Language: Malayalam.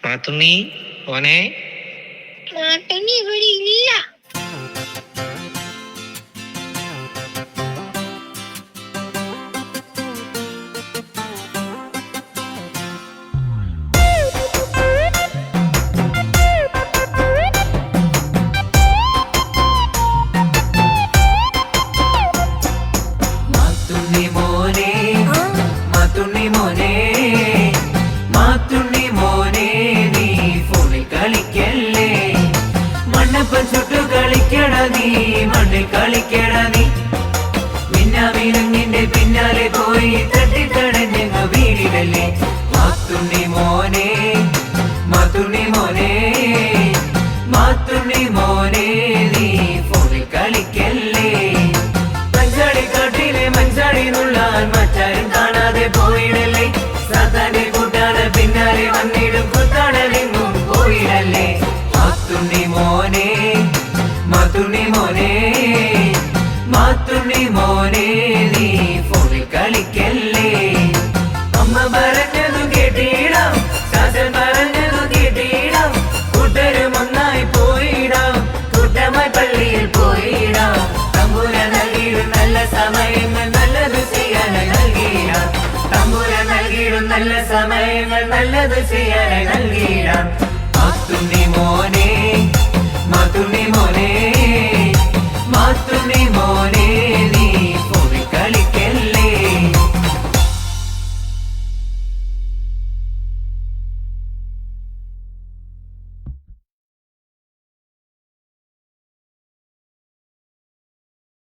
മാത്തുണ്ണി ഓനെ മാത്തുണ്ണി ഇവിടെ ഇല്ല. മാത്തുണ്ണി മോനെ മാത്തുണ്ണി മോനെ മാത്തുണ്ണി മോനെ നീ ഫോണിൽ കളിക്കല്ലേ. മണ്ണപ്പം ചുട്ടു കളിക്കട നീ, മണ്ണിൽ കളിക്കട നീ. മിന്നാമിനങ്ങിന്റെ പിന്നാലെ പോയി തട്ടിത്തടഞ്ഞങ്ങ വീടിടല്ലേ. മാത്തുണ്ണി മോനെ മാത്തുണ്ണി മോനെ മാത്തുണ്ണി മോനെ നീ ഫോണിൽ കളിക്കല്ലേ. മഞ്ചാടിക്കാട്ടിലെ മഞ്ചാടി നുള്ളാൻ മറ്റാരും കാണാതെ പോയിടല്ലേ. സാത്താന്റെ കൂട്ടാണ് പിന്നാലെ വന്നിടും കുത്താടലെങ്ങും പോയിടല്ലേ. മാത്തുണ്ണി മോനെ മാത്തുണ്ണി മോനെ മാത്തുണ്ണി മോനെ നീ ഫോണിൽ കളിക്കല്ലേ. അമ്മ പറഞ്ഞതു കേട്ടിടാം, ചാച്ചൻ പറഞ്ഞതു കേട്ടിടാം. കൂട്ടരും ഒന്നായി പോയിടാം, കൂട്ടമായി പള്ളിയിൽ പോയിടാം. തമ്പുര നൽകിയിടും നല്ല സമയങ്ങൾ നല്ലത് ചെയ്യാനായി നൽകിയിടാം. തമ്പുര നൽകിയിടും നല്ല സമയങ്ങൾ നല്ലത് ചെയ്യാനായി നൽകി